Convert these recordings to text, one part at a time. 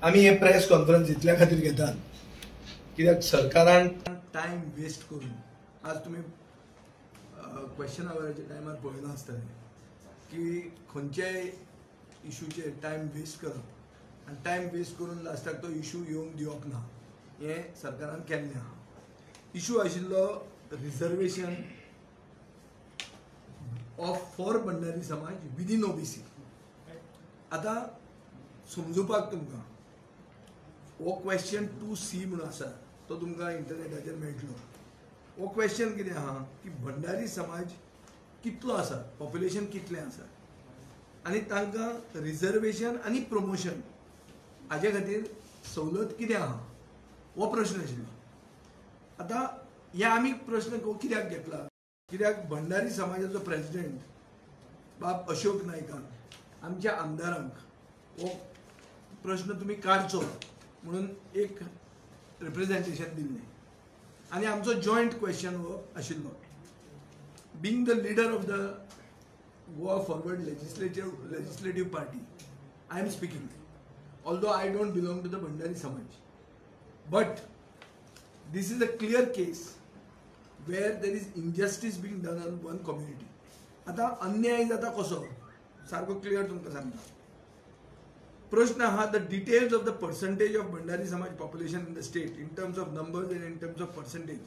आम्ही हे press conference इतल्या खातीर घेतात कित्याक सरकारान टायम वेस्ट करून आज तुम्ही क्वेश्चन आवराच्या टायमार पळयलां आसतलें की खंयच्याय इशूचेर टायम वेस्ट करप आनी टायम वेस्ट करून लास्टाक तो इशू येवंक दिवप ना हें सरकारान केल्लें आहा. इशू आशिल्लो रिजर्वेशन ऑफ फॉर भंडारी समाज विदीन ओबीसी. आता समजुपाक तुमकां हो क्वेश्चन 2C म्हणून आसा तो तुमकां इंटरनेटाचेर मेळटलो. हो क्वेश्चन कितें आहा की भंडारी समाज कितलो आसा, पॉप्युलेशन कितलें आसा आनी तांकां रिजर्वेशन आनी प्रमोशन हाजे खातीर सवलत कितें आहा हो प्रश्न आशिल्लो. आता हे आमी प्रश्न कित्याक घेतला कित्याक भंडारी समाजाचो प्रेसिडेंट बाब अशोक नायकान आमच्या आमदारांक हो प्रश्न तुम्ही काडचो म्हणून एक रिप्रेझेंटेशन दिल्लें आनी आमचो जॉयंट क्वेश्चन हो आशिल्लो. Being the leader of the Goa forward legislative party I am speaking although I don't belong to the Bhandari samaj but this is a clear case where there is injustice being done on one community. आता अन्याय जाता कसो सारको clear तुमकां सांगता. प्रश्न आहा the details of the percentage of Bhandari समाज population in the state in terms of numbers and in terms of percentage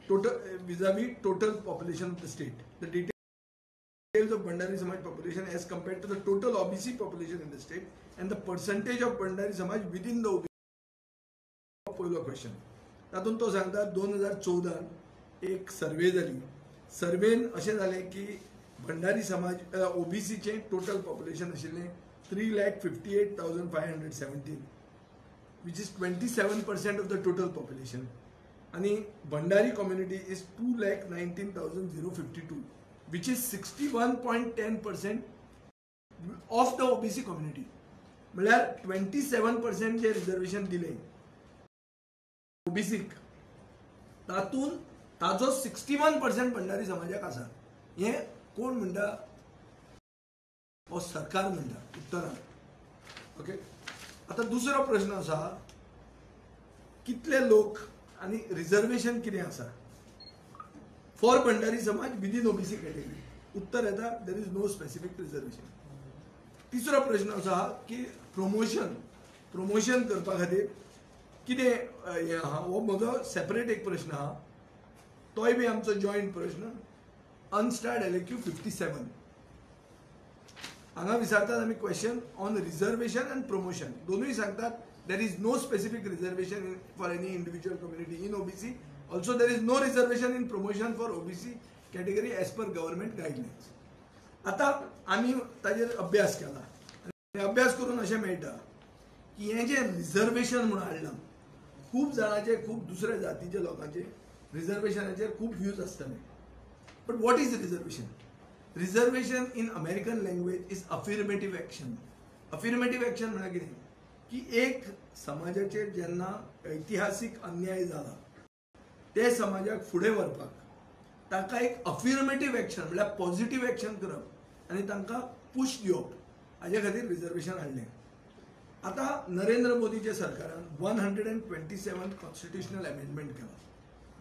total vis-a-vis total population of the state. The details of Bandari Samaj population as compared to the total OBC population in the state and the percentage of Bandari Samaj within the OBC. पहिलो question तातूंत तो सांगता 2014 एक सर्वे जाली. सर्वेन अशें जालें की भंडारी समाज ओबीसीचें टोटल पॉप्युलेशन आशिल्लें 3,58,517 which is 27% of the total population आणि Bhandari community is 2,19,052 which is 61.10% of the OBC community. म्हळ्यार 27% जे रिजर्वेशन दिलें ओबीसीक तातून ताजो 61% भंडारी समाजाक आसा. हे कोण म्हणटा हो सरकार म्हणटा उत्तरान. ओके. आता दुसरो प्रश्न आसा कितले लोक आनी रिजर्वेशन कितें आसा फॉर भंडारी समाज विदीन ओबीसी कॅटेगरी. उत्तर येता there is no specific reservation. तिसरो प्रश्न आसा की प्रमोशन करपा खातीर कितें हें आहा हो म्हजो सेपरेट एक प्रश्न आहा तोय बी आमचो जॉयंट प्रश्न. अनस्टार्ड एलक्यू 57 हांगा विचारतात आमी question on reservation and promotion. दोनूय सांगतात there is no specific reservation for any individual community in OBC. Also there is no reservation in promotion for OBC category as per government guidelines. आता आमी ताजेर अभ्यास केला आनी अभ्यास करून अशें मेळटा की हें जें रिजर्वेशन म्हणून हाडलां खूब जाणांचे खूब दुसऱ्या जातीच्या लोकांचे रिजर्वेशनाचेर खूब व्ह्यूज आसतले. But what is reservation? Reservation in American language is affirmative action. Affirmative action म्हळ्यार कितें की एक समाजाचेर जेन्ना ऐतिहासीक अन्याय जाला ते समाजाक फुडें व्हरपाक ताका एक अफिर्मेटिव्ह एक्शन म्हळ्यार पॉझिटिव्ह एक्शन करप आनी तांकां पुश दिवप हाजे खातीर रिजर्वेशन हाडलें. आता नरेंद्र मोदीच्या सरकारान 127 कॉन्स्टिट्युशनल अमेंडमेंट केला.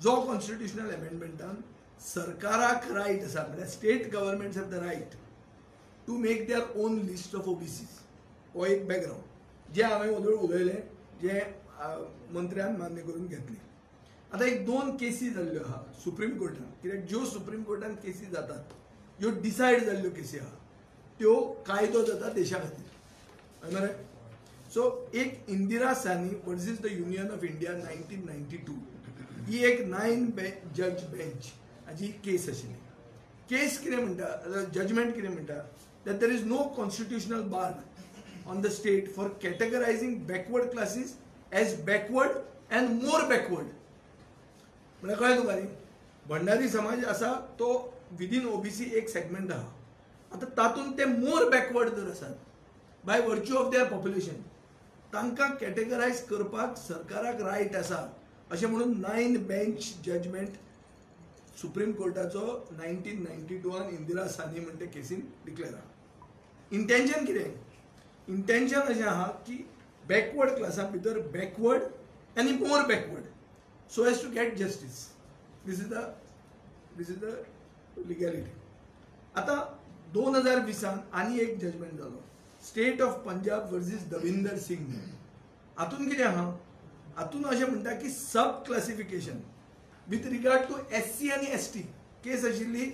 जो कॉन्स्टिट्युशनल अमेंडमेंटान सरकाराक रायट आसा म्हळ्यार state governments have the right to make their own list of OBCs. हो एक बॅकग्राऊंड जे हांवें उलयलें जे मंत्र्यान मान्य करून घेतले. आता एक 2 केसी जाल्ल्यो आहा सुप्रीम कोर्टान कित्याक ज्यो सुप्रीम कोर्टान केसी जातात ज्यो डिसायड जाल्ल्यो केसी आहा त्यो कायदो जाता देशा खातीर. मरे सो एक इंदिरा सानी versus the union of India 1992 ही एक 9 जज बेंच हाजी केस आशिल्ली. केस कितें म्हणटा जजमेंट कितें म्हणटा that there is no constitutional bar on the state for categorising backward classes as backward and more backward. म्हळ्यार कळ्ळें तुका न्ही भंडारी समाज आसा तो विदीन ओबीसी एक सेगमेंट आहा. आतां तातूंत ते मोर बॅकवर्ड जर आसात by virtue of their population तांकां कॅटेगरायज करपाक सरकाराक रायट आसा अशें म्हणून 9 बेंच जजमेंट सुप्रीम कोर्टाचो 1992 इंदिरा सानी म्हणटे केसीन डिक्लेअर आहा. इंटेंशन कितें? इंटेंशन अशें आहा की backward क्लासा भितर backward and more backward so as to get justice. This is the legality. आता 2020 आणि एक जजमेंट झालो state of Punjab versus Davinder Singh. हातून कितें आहा, हातून अशें म्हणटा की sub classification with regard to SC आनी ST केस आशिल्ली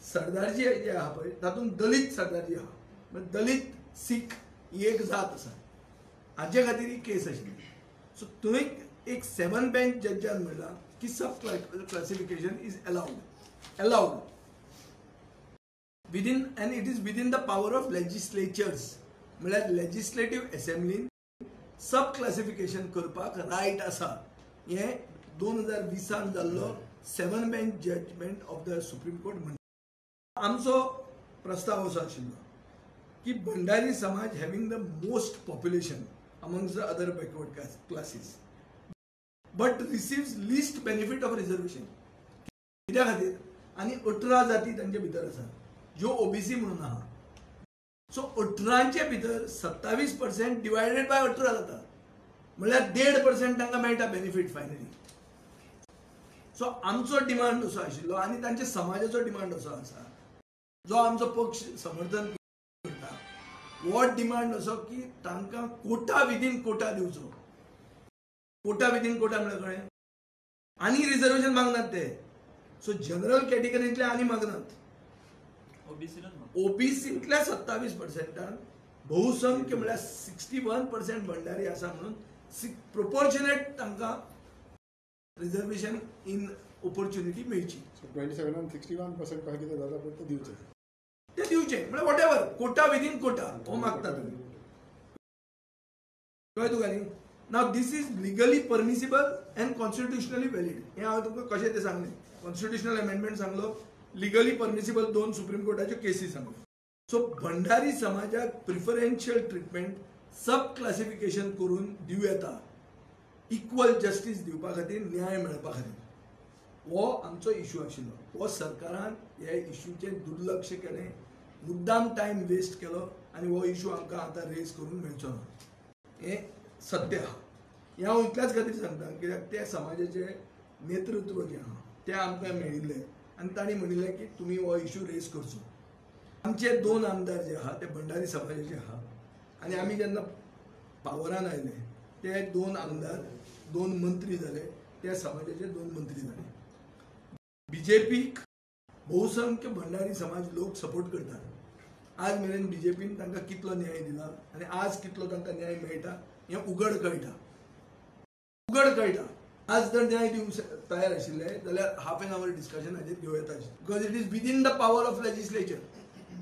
सरदारजी जे आहा पळय तातूंत दलित सरदारजी आहा, म्हणजे दलित सीख ही एक जात आसा, हाजे खातीर ही केस आशिल्ली. सो थंय एक 7 बेंच जजान म्हणला की sub classification is allowed within and it is within the power of legislatures. म्हळ्यार लेजिस्लेटिव्ह असेंब्लीन सब क्लासिफिकेशन करपाक रायट आसा. हे 2020 जाल्लो 7 bench judgement of the supreme court म्हणटा. आमचो प्रस्ताव असो आशिल्लो की भंडारी समाज having the most population amongst the other backward classes but receives least benefit of reservation. कित्या खातीर आनी 18 जाती तांचे भितर आसा ज्यो OBC म्हणून आहा. सो 18चे भितर 27% डिवायडेड बाय 18 जाता, म्हळ्यार 1.5% तांकां मेळटा बेनिफिट फायनली. सो आमचो डिमांड असो आशिल्लो आनी तांच्या समाजाचो डिमांड असो आसा जो आमचो पक्ष समर्थन करता. हो डिमांड असो की तांकां कोटा विदीन कोटा दिवचो. कोटा विदीन कोटा म्हळ्यार कळ्ळें, आनी रिजर्वेशन मागनात ते. सो जनरल कॅटेगरींतले आनी मागनात. ओबीसींतल्या 27%, बहुसंख्य म्हळ्यार 61% भंडारी आसा म्हणून प्रोपोर्शनेट तांकां रिजर्वेशन इन ऑपॉर्च्युनिटी मेळची. 27 and 61% कशें कितें जाता पळय ते दिवचे. ते दिवचे म्हळ्यार वॉटेवर कोटा विदीन कोटा हो मागता तुमी. कळ्ळें तुका न्ही. नाव this is legally permissible and constitutionally valid. हें हांवें तुमकां कशें तें सांगलें. कॉन्स्टिट्युशनल अमेंडमेंट सांगलो, लिगली परमिसिबल 2 सुप्रीम कोर्टाच्यो केसी सांगलो. सो भंडारी समाजाक प्रिफरन्शियल ट्रीटमेंट सब क्लासिफिकेशन करून दिव येता इक्वल जस्टीस दिवपा खातीर, न्याय मेळपा खातीर. हो आमचो इश्यू आशिल्लो. हो सरकारान ह्या इश्यूचेर दुर्लक्ष केलें, मुद्दाम टायम वेस्ट केलो आनी हो इश्यू आमकां आतां रेज करून मेळचो ना. हें सत्य आहा. हें हांव इतल्याच खातीर सांगता कित्याक त्या समाजाचें नेतृत्व जें आहा तें आमकां मेळिल्लें आनी तांणी म्हणिल्लें की तुमी हो इश्यू रेज करचो. आमचे 2 आमदार जे आहा ते भंडारी समाजाचे आहा आनी आमी जेन्ना पावरान आयले ते 2 आमदार 2 मंत्री जाले, त्या समाजाचे 2 मंत्री जाले. बीजेपीक बहुसंख्य भंडारी समाज लोक सपोर्ट करतात. आज मेरेन बीजेपीन तांकां कितलो न्याय दिला आनी आज कितलो तांकां न्याय मेळटा हें उघड कळटा. आज जर न्याय दिवंक तयार आशिल्ले जाल्यार हाफ एन आवर डिस्कशन हाजेर घेवं येता, because it is within the power of legislature.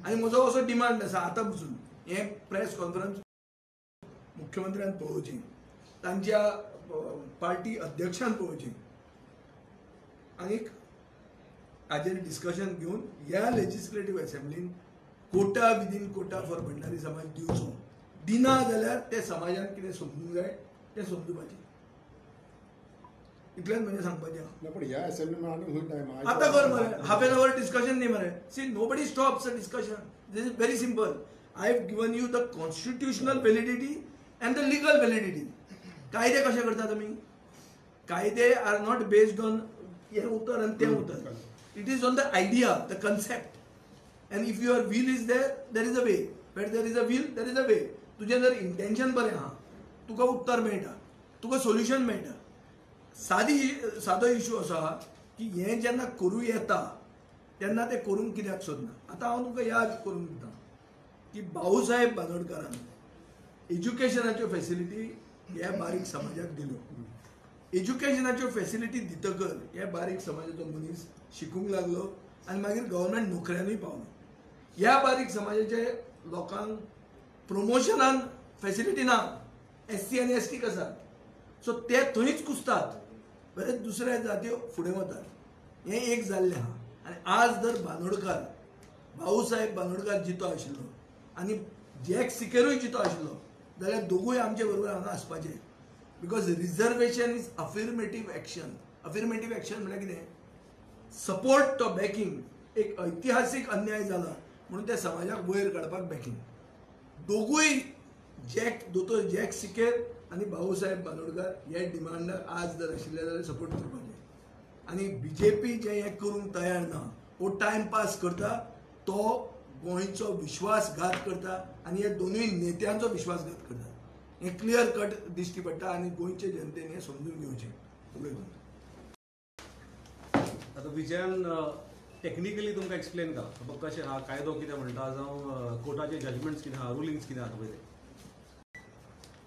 आनी म्हजो असो डिमांड आसा आतां पसून हें प्रेस कॉन्फरन्स मुख्यमंत्र्यान पळोवची, तांच्या पार्टी अध्यक्षान पळोवची आनीक हाजेर डिस्कशन घेवन ह्या लेजिस्लेटिव्ह असेंब्लीन quota within quota for Bhandari समाज दिवचो. दिना जाल्यार ते समाजान कितें समजूंक जाय तें समजुपाचें. इतलेंच म्हणजे सांगपाचें. पण ह्या असेंब्लीन आनी खूब टायम आतां कर मरे, हाफ एन आवर डिस्कशन न्ही मरे. See nobody stops a discussion. This is very simple. I have given you the constitutional validity and the legal validity. कायदे कशे करता तुमी? कायदे आर नॉट बेस्ड ऑन हें उतर आनी तें उतर. It is on the idea, the concept. And if your will is there is a way. Where there is a will there is a way. तुजें जर इंटेन्शन बरें आहा तुका उत्तर मेळटा, तुका सोल्युशन मेळटा. सादो इश्यू असो आहा की हें जेन्ना करूं येता तेन्ना तें करूंक कित्याक सोदना. आतां हांव तुमकां याद करून दिता की भाऊसाहेब बांदोडकरान एज्युकेशनाच्यो फॅसिलिटी ह्या बारीक समाजाक दिल्यो. एज्युकेशनाच्यो फॅसिलिटी दितकर ह्या बारीक समाजाचो मनीस शिकूंक लागलो आनी मागीर गव्हर्मेंट नोकऱ्यांनीय पावलो. ह्या बारीक समाजाचे लोकांक प्रमोशनान फॅसिलिटी ना, SC आनी ST आसात. सो ते थंयच कुसतात, बरेच दुसऱ्या जात्यो फुडें वतात. हें एक जाल्लें आहा. आनी आज जर बांदोडकार भाऊसाहेब बांदोडकार जितो आशिल्लो आनी जॅक सिकेरूय जितो आशिल्लो जाल्यार दोगूय आमचे बरोबर हांगा आसपाचे. Because reservation is affirmative action. Affirmative action म्हळ्यार कितें? सपोर्ट तो बॅकिंग. एक ऐतिहासीक अन्याय जाला म्हणून त्या समाजाक वयर काडपाक बॅकिंग. दोगूय दोतोर जॅक सिकेर आणि भाऊसाहेब बांदोडकर हे डिमांडाक आज जर आशिल्ले जाल्यार सपोर्ट करपाचे. आणि बीजेपी जे हे करूंक तयार ना, वो टाइम पास करता, तो गोंयचो विश्वासघात करता आणि हे दोनूय नेत्यांचो विश्वासघात करता. हे क्लियर कट दिश्टी पडटा आणि गोंयचे जनतेन हे समजून घेवचें. आता विजयान टेक्निकली तुमकां एक्सप्लेन करा कशें हा कायदो कितें म्हणटा जावं कोर्टाचे जजमेंट्स कितें आहा, रुलिंग्स कितें आहा पळय ते.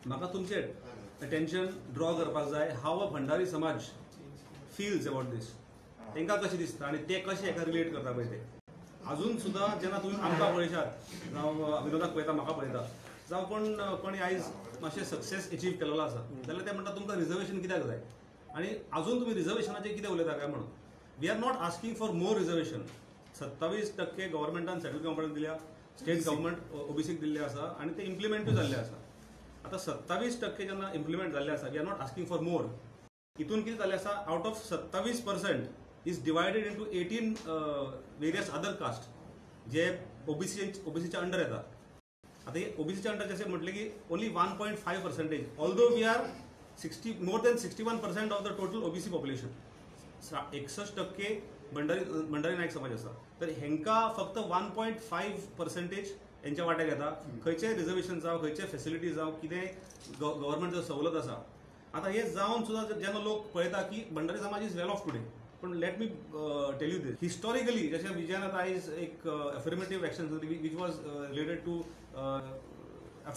म्हाका तुमचे अटेंशन ड्रॉ करपाक जाय हाव अ भंडारी समाज फील्स अबाउट दीस. तांकां कशें दिसता आनी ते कशें हेका रिलेट करता पळय ते. अजून सुद्दां जेन्ना तुमी आमकां पळयशात जावं विनोदाक पळयता, म्हाका पळयता, जावं कोणी आयज मातशें सक्सेस अचीव केलेलो आसा जाल्यार ते म्हणटा तुमकां रिजर्वेशन कित्याक जाय आनी अजून तुमी रिजर्वेशनाचेर कितें उलयता काय म्हणून. We are not asking for more reservation. 27% गव्हर्मेंटान सेंट्रल गव्हर्मेंटान दिल्या, स्टेट गव्हर्मेंट ओबीसीक दिल्ले आसा आणि ते इम्प्लिमेंटूय जाल्ले आसा. आता 27% जेन्ना इम्प्लिमेंट जाल्ले आसा, we are not asking for more. हितून कितें जाल्लें आसा, out of 27% is divided into 18 various other caste जे ओबीसीच्या अंडर येतात. आता हे ओबीसीच्या अंडर जसे म्हटले की only 1.5%, although we are more than 61% of the total OBC population. 61% Bhandari Naik समाज आसा. तर हेंका फक्त 1.5% हेंच्या वाट्याक येता. खंयचे रिजर्वेशन जावं, खंयचे फेसिलिटीज जावं, कितें गव्हर्मेंट सवलत आसा. आता हे जावन सुद्दां जेन्ना लोक पळयता की Bhandari samaj is well off today. पण let me tell you this, historically जशें विजयान आतां आयज एक affirmative action which was related to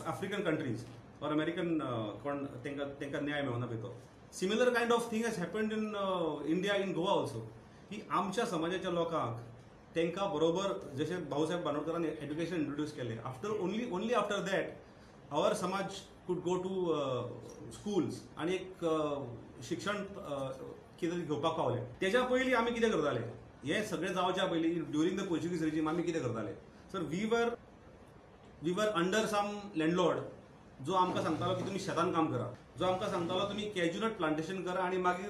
African countries or American कोण तांकां न्याय मेळना पळय तो. Similar kind of thing has happened in India, in Goa also. की आमच्या समाजाच्या लोकांक तांकां बरोबर जशें भाऊसाहेब बांदोडकरान एज्युकेशन इंट्रोड्यूस केलें, after only after that our samaj could go to schools आणि एक शिक्षण कितें घेवपाक पावले. तेज्या पयलीं आमी कितें करताले, हे सगळें जावच्या पयलीं ड्युरींग द पोर्चुगीज रेजीम आमी कितें करताले. Sir we were under some landlord जो आमकां सांगतालो की तुमी शेतान काम करा, जो आमकां सांगतालो तुमी कॅज्यूनट प्लांटेशन करा आणि मागीर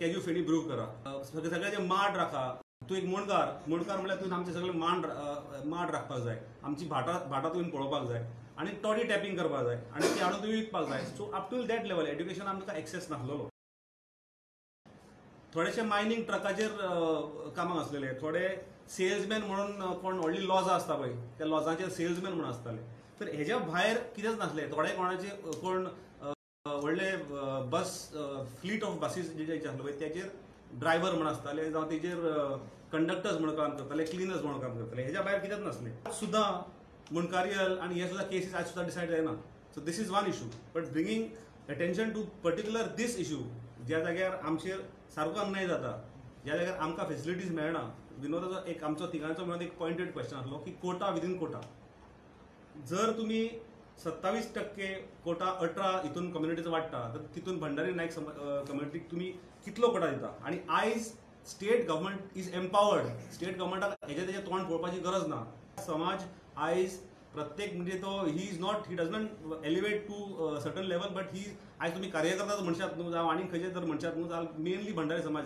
कॅज्यू फेणी ब्रू करा, सगळ्याचे माड राखा. तूं एक मणकार म्हणल्यार तुवें आमचे सगळे माड राखपाक जाय, आमची भाटां तुवें पळोवपाक जाय आणि टॉडी टॅपिंग करपाक जाय आणि ती हाडून तुवें विकपाक जाय. So up to that level education आमकां एक्सेस नासलेलो. थोडेशे मायनिंग ट्रकाचेर कामाक आसलेले, थोडे सेल्समॅन म्हणून कोण व्हडली लॉजां आसता पळय त्या लॉजांचेर सेल्समॅन म्हणून आसताले. तर हेज्या भायर कितेंच नासलें. थोडे कोणाचे कोण व्हडले बस फ्लीट ऑफ बसीस जे आसले पळय त्याचेर ड्रायव्हर म्हणून आसताले, जावं तेजेर कंडक्टर्स म्हणून काम करताले, क्लिनर्स म्हणून काम करताले. हेज्या भायर कितेंच नासलें. सुद्दां मुणकारियल आणि हे सुद्दां केसीस आज सुद्दां डिसायड जायना. So this is one issue. But bringing attention to particular this issue, ज्या जाग्यार आमचेर सारको अन्याय जाता, ज्या जाग्यार आमकां फेसिलिटीज मेळना. विनोदाचो एक आमचो तिगांचो मेळून एक पॉइंटेड क्वेश्चन आसलो की कोटा विदीन कोटा. जर तुमी 27% कोटा 18 हितून कम्युनिटीचो वाडटा, तर तितून भंडारी नायक कम्युनिटीक तुमी कितलो कोटा दिता. आणि आयज state government is empowered. State गव्हर्मेंटाक हेजे तेजे तोंड पळोवपाची गरज ना. समाज आयज प्रत्येक म्हणजे तो he does not elevate to certain level, but he आयज तुमी कार्यकर्ता म्हणशात न्हू जावं आनी खंयचे तर म्हणशात न्हू, जाल्यार मेनली भंडारी समाज.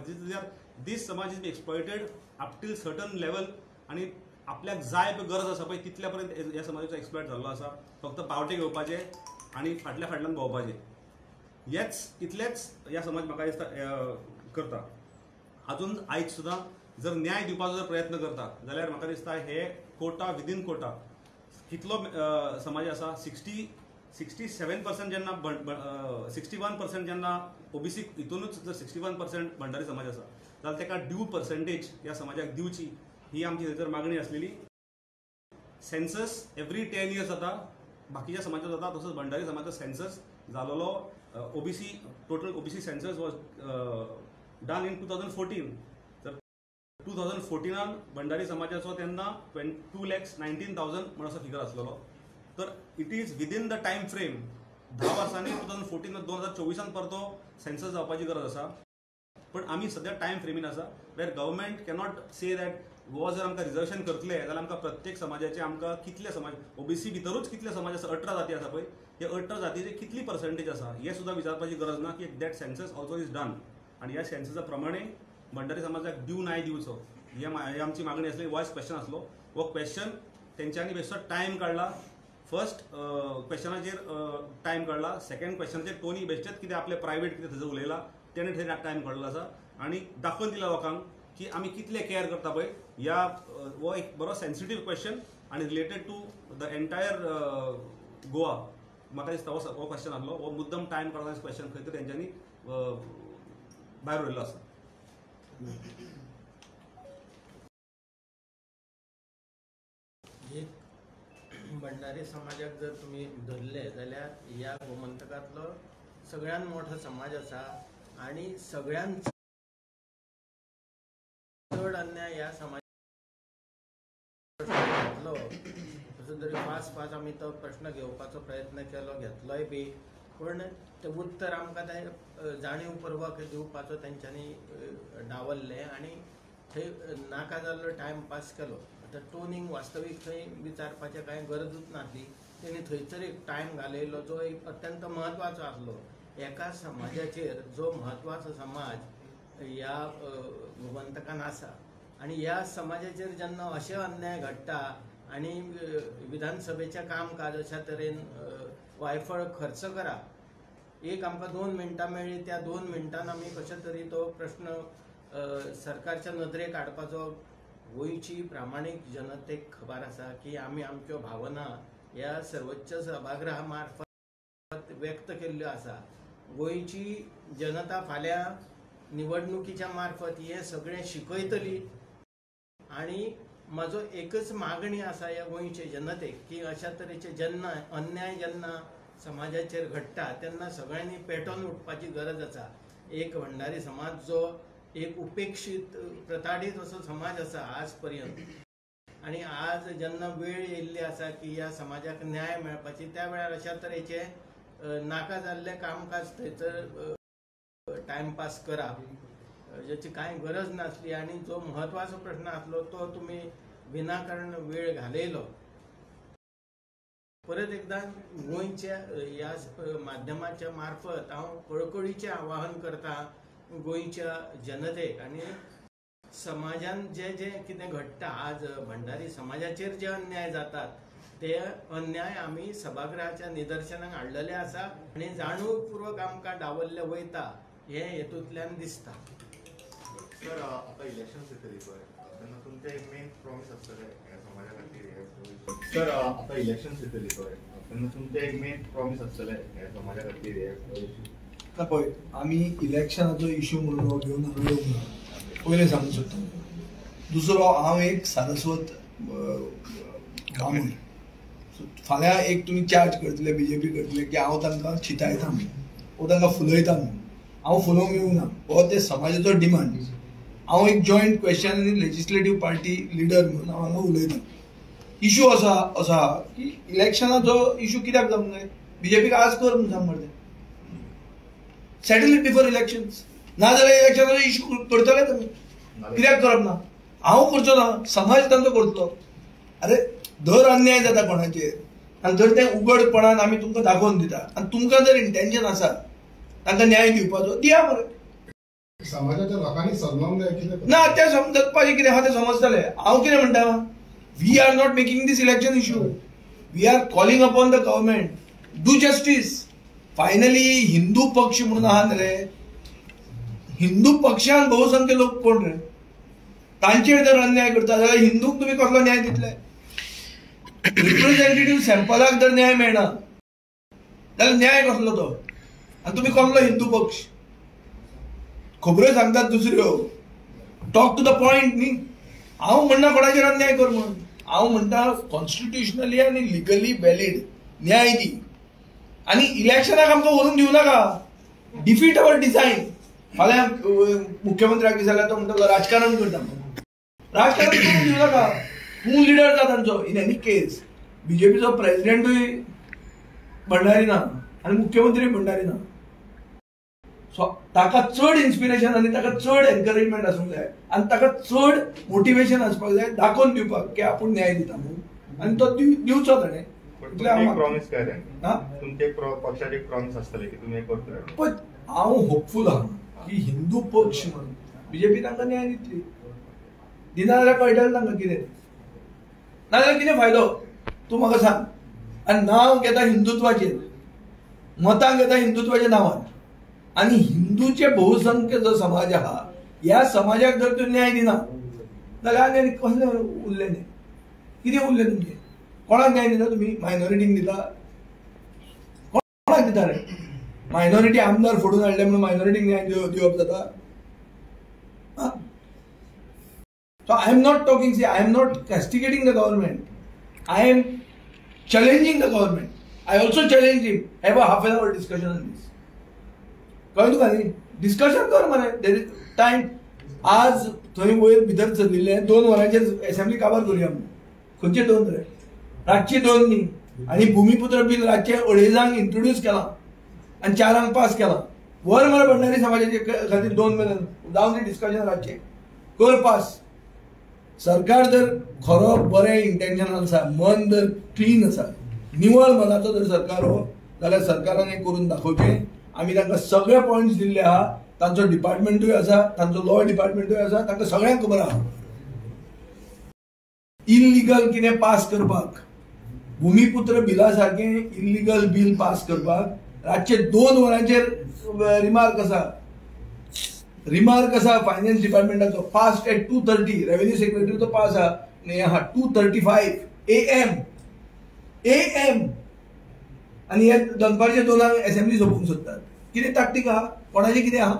This samaj is exploited up till certain level आणि आपल्याक जाय पळय गरज आसा पळय तितल्या पर्यंत ह्या समाजाचो एक्सप्लॉयट जाल्लो आसा. फक्त पावटे घेवपाचे आणि फाटल्यान भोंवपाचे, इतलेच ह्या समाज म्हाका दिसता करता. हातून आयज सुद्दां जर न्याय दिवपाचो जर प्रयत्न करता जाल्यार म्हाका दिसता हे कोटा विदीन कोटा कितलो समाज आसा. 67% जेन्ना 61% जेन्ना ओबीसी हितूनच जर 61% भंडारी समाज आसा जाल्यार ताका ड्यू पर्सेंटेज ह्या समाजाक दिवची ही आमची थंयसर मागणी आसलेली. सेन्सस एवरी 10 years जाता, बाकीच्या समाजाचो जाता, तसोच भंडारी समाजाचो सेन्सस जालोलो. OBC total OBC census was done in 2014. तर 2014 भंडारी समाजाचो तेन्ना 2,19,000 म्हणून असो फिगर आसलेलो. तर it is within the time frame 10 वर्सांनी 2014 2024 परतो सेन्सस जावपाची गरज आसा. पण आमी सद्या टायम फ्रेमीन आसा वेर गव्हर्मेंट कॅनॉट से दॅट वो जर आमकां रिजर्वेशन करतले जाल्यार आमकां प्रत्येक समाजाचे आमकां कितले समाज ओबीसी भितरूच कितले समाज आसा, 18 जाती आसा पळय, हे 18 जातीची कितली पर्सेंटेज आसा हे सुद्दां विचारपाची गरज ना की that census also is done. आणि ह्या सेन्ससा प्रमाणे भंडारी समाजाक ड्यू न्याय दिवचो ही आमची मागणी आसली. वॉयस क्वेश्चन आसलो. वो क्वेश्चन तेंच्यांनी बेश्टो टायम काडला फर्स्ट क्वेश्चनाचेर टायम काडला, सेकंड क्वेश्चनाचेर टोनी बेश्टेच कितें आपले प्रायवेट कितें थंय उलयला तेणें थंय टायम काडलो आसा आनी दाखोवन दिला लोकांक की आमी कितले केअर करता पळय ह्या हो एक बरो सेन्सिटीव क्वेश्चन आनी related to the entire Goa. म्हाका दिसता हो क्वेश्चन आसलो, हो मुद्दम टायम काडला क्वेश्चन खंय तरी तेंच्यांनी भायर उडयल्लो आसा. भंडारी समाजाक जर तुम्ही धरले जाल्यार ह्या गोमंतकातलो सगळ्यात मोठो समाज आसा आणि सगळ्यांत चड अन्याय ह्या समाजाक घेतलो. तसो तरी फास्ट आमी तो प्रश्न घेवपाचो प्रयत्न केलो, घेतलोय बी, पण ते उत्तर आमकां ते जाणीवपूर्वक दिवपाचो तेंच्यांनी डावल्ले आणि थंय नाका जाल्लो टायम पास केलो. आतां टोनींग वास्तवीक थंय विचारपाचें कांय गरजूच नासली. तेणी थंयसर एक टायम घालयलो जो एक अत्यंत म्हत्वाचो आसलो. एका समाजाचेर जो म्हत्वाचो समाज ह्या गोमंतकान आसा आनी ह्या समाजाचेर जेन्ना अशे अन्याय घडटा आनी विधानसभेचें कामकाज अशा तरेन वायफळ खर्च करा, एक आमकां 2 मिनटां मेळ्ळी, त्या 2 मिनटान आमी कशे तरी तो प्रश्न सरकारच्या नदरेक हाडपाचो. गोंयची प्रामाणीक जनतेक खबर आसा की आमी आमच्यो भावना ह्या सर्वोच्च सभागृहा मार्फत व्यक्त केल्ल्यो आसा. गोंयची जनता फाल्यां निवडणुकीच्या मार्फत हे सगळें शिकयतली आणि म्हजो एकच मागणी आसा ह्या गोंयचे जनतेक की अशा तरेचे जेन्ना अन्याय जेन्ना समाजाचेर घडटा तेन्ना सगळ्यांनी पेटोवन उठपाची गरज आसा. एक भंडारी समाज जो एक उपेक्षित प्रताडीत असो समाज आसा आज पर्यंत, आणि आज जेन्ना वेळ येयल्ली आसा की ह्या समाजाक न्याय मेळपाची, त्या वेळार अशा तरेचे नाका जाल्ले कामकाज थंयसर टायमपास करप जाची कांय गरज नासली. आणि जो म्हत्वाचो प्रश्न आसलो तो तुमी विनाकारण वेळ घालयलो. परत एकदा गोंयच्या ह्या माध्यमाच्या मार्फत हांव कळकळीचें आवाहन करता गोंयच्या जनतेक आनी समाजान जे जे कितें घडटा, आज भंडारी समाजाचेर जे अन्याय जातात ते अन्याय आमी सभागृहाच्या निदर्शनाक हाडलेले आसा आनी जाणीवपूर्वक आमकां डावल्ले वयता हे हेतूंतल्यान दिसता. सर, आता इलेक्शन्स येतली पळय, तेन्ना तुमचें एक मेन प्रॉमिस आसतलें ह्या समाजा खातीर. सर, आता इलेक्शन्स येतली पळय, तेन्ना तुमचें एक मेन प्रॉमिस आसतलें ह्या समाजा खातीर. पळय, आमी इलेक्शनाचो इश्यू म्हणून हो घेवन आमी येवंक ना, पयलें सांगूंक सोदता. दुसरो, हांव एक सारस्वत ब्राह्मण. फाल्यां एक तुमी चार्ज करतले, बीजेपी करतले की हांव तांकां चितायता म्हणून, वो तांकां फुलयता म्हणून. हांव फुलोवंक येवंक ना, हो ते समाजाचो डिमांड. हांव एक जॉयंट क्वेश्चन आनी लेजिस्लेटीव पार्टी लिडर म्हणून हांव हांगा उलयता. इश्यू असा की इलेक्शनाचो इश्यू कित्याक जावंक जाय? बीजेपीक आज कर म्हणून सांग मरे, सेटल इट बिफोर इलेक्शन्स. ना जाल्यार इलेक्शनाचो इश्यू करतले तुमी, कित्याक करप ना? हांव करचो ना, समाज तांचो करतलो. अरे, दर अन्याय जाता कोणाचेर आनी जर तें उघडपणान आमी तुमकां दाखोवन दिता आनी तुमकां जर इंटेन्शन आसा तांकां न्याय दिवपाचो, दिया मरे. समाजाच्या लोकांनी समजावंक जाय कितें ना, ते समजपाचें कितें आहा तें समजतले. हांव कितें म्हणटा, we are not making this election issue, we are calling upon the government, do justice. Finally Hindu पक्ष म्हणून आहा रे, हिंदू पक्षान बहुसंख्य लोक कोण रे? तांचेर जर अन्याय करता जाल्यार हिंदूक तुमी कसलो न्याय दितले? रिप्रेझेंटेटिव्ह सॅम्पलाक जर न्याय मेळना जाल्यार न्याय कसलो तो? आनी तुमी कसलो हिंदू पक्ष? खबऱ्यो सांगतात दुसऱ्यो, टॉक टू द पॉइंट न्ही. हांव म्हणना कोणाचेर अन्याय कर म्हणून, हांव म्हणटा कॉन्स्टिट्युशनली आनी लिगली वॅलीड न्याय दी. आनी इलेक्शनाक आमकां व्हरून दिवं नाका. Defeat our design. फाल्यां मुख्यमंत्र्याक दिसल्यार तो म्हणटा राजकारण करता म्हणून. राजकारण करून दिवं नाका. तूं लिडर जा तांचो. इन एनी केस बीजेपीचो प्रेसिडेंटूय भंडारी ना आनी मुख्यमंत्री भंडारी ना. सो ताका चड इन्स्पिरेशन आनी ताका चड एनकरेजमेंट आसूंक जाय आनी ताका चड मोटिवेशन आसपाक जाय दाखोवन दिवपाक की आपूण न्याय दिता म्हणून, आनी तो दिवचो ताणें. प्रॉमिस काय तुमचे पक्षाचे एक प्रॉमिस आसतले की तुमी करतले. पण हांव होपफूल आहा की हिंदू पक्ष म्हणून बीजेपी तांकां न्याय दितली. दिना जाल्यार कळटलें तांकां कितें, नाजाल्यार कितें फायदो? तूं म्हाका सांग, आणि नाव घेता हिंदुत्वाचेर, मतां घेता हिंदुत्वाच्या नांवान, आणि हिंदूचे बहुसंख्य जो समाज आहा ह्या समाजाक जर तूं न्याय दिना जाल्यार आनी कसलें उरलें न्ही? कितें उरलें तुमचें? कोणाक न्याय दिता तुम्ही? मायनॉरिटीक दिता? कोणाक दिता रे? मायनॉरिटी आमदार फोडून हाडले म्हणून मायनॉरिटीक न्याय दिवप जाता? So I am not talking, see, I am not castigating the government. I am challenging the government. I also challenge him. Have a half an hour discussion on this. कळ्ळें तुका न्ही? डिस्कशन कर मरे. There is time. आज थंय वयर भितर चलिल्ले 2 वरांचेर असेंब्ली काबार करुया म्हणून. खंयचे 2 रे? रातचे 2 न्ही. आणि भूमिपुत्र बिल रातचे 2:30 इंट्रोड्यूस केला आणि 4 पास केला. वर मरे भंडारी समाजाचे खातीर 2 मिनट जावन दी डिस्कशन रातचे कर पास. सरकार जर खरो बरें इंटेन्शन आसा, मन जर क्लीन आसा, निवळ मनाचो जर सरकार हो, जाल्यार सरकारान हें करून दाखोवचें. आमी तांकां सगळे पॉयंट्स दिल्ले आहा. तांचो डिपार्टमेंटूय आसा, तांचो लॉ डिपार्टमेंटूय आसा, तांकां सगळ्यांक खबर आहा. इल्लिगल कितें पास करपाक, भूमिपुत्र बिला सारकें इल्लिगल बिल पास करपाक रातचे 2 वरांचेर रिमार्क आसा फायनान्स डिपार्टमेंटाचो. Pass at 2:30. रेव्हेन्यू सेक्रेटरीचो पास आहा 2:35 AM. आणि हे दनपारचे 2 असेंब्ली सोंपोवंक सोदतात. कितें ताकतीक आहा? कोणाचें कितें आहा?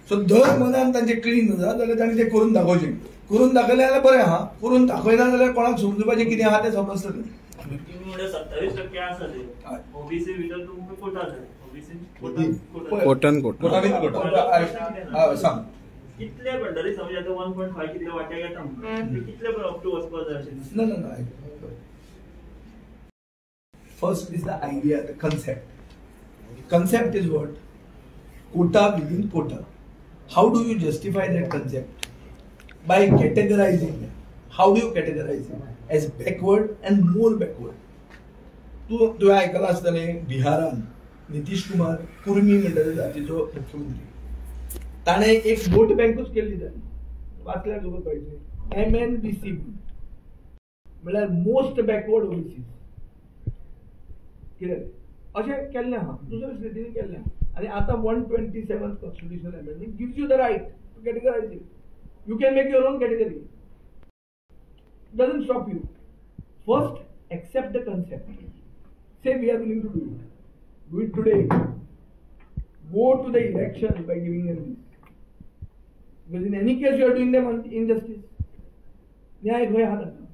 सो दर मनान तांचे क्लीन आसा जाल्यार तांणी तें करून दाखोवचें. करून दाखयलें जाल्यार बरें आहा. करून दाखयना जाल्यार कोणाक समजुपाचें कितें आहा तें समजतलें. 27% आसा ते ओबीसी भितर तुमकां कोटा जाय. सांग कितले भंडारी समाजाचो 1.5 कितले वाट्या घेता कितले अप टू वचपाक जाय अशें? No. First is the idea, the concept. Concept is what? Quota within quota. How do you justify that concept? By categorizing them. How do you categorize it? As backward and more backward. तू आयकलां आसतलें बिहारान नितीश कुमार कुर्मी म्हणटा जातीचो मुख्यमंत्री. ताणें एक vote बँकूच केल्ली ताणें. वाचल्यार खबर पाहिजे. MNBC म्हणल्यार मोस्ट बॅकवर्ड ओबीसी. कितें अशें केल्लें आहा. दुसऱ्या स्टेटींनी केल्लें आहा. आनी आतां 127th constitutional amendment gives you the right to categorize it. You can make your own category. Doesn't stop you. First, accept the concept. Say we are willing to do it. Do it today. Go to the election by giving them this. Because in any case you are doing them injustice. न्याय खंय आहा तांकां?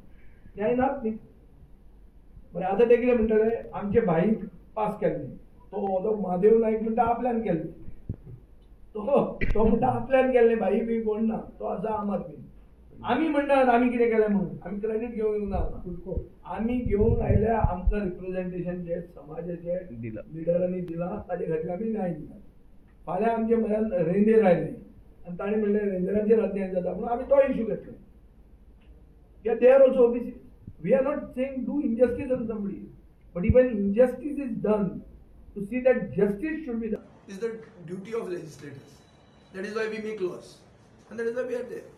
न्याय नाच न्ही. बरें आतां ते कितें म्हणटले आमचे भाईक पास केल्ले. तो महादेव नायक म्हणटा आपल्यान केल्ले. तो म्हणटा आपल्यान केल्ले भाई बी कोण ना. तो आसा आम आदमी. आमी म्हणटात आमी कितें केलें म्हणून. आमी क्रेडीट घेवंक येवना. आमी घेवंक आयल्या आमकां रिप्रेझेंटेशन जे समाजाचे लिडरांनी दिलां ताचे खातीर आमी न्याय दितात. फाल्यां आमचे म्हऱ्यान रेंदेर आयले आनी ताणें म्हणलें रेंदेराचेर अन्याय जाता म्हणून आमी तो इश्यू घेतलो. They are also OBC. We are not saying do injustice on somebody, but even injustice is done, to see that justice should be done is the duty of legislators. That is why we make laws, and that is why we are there.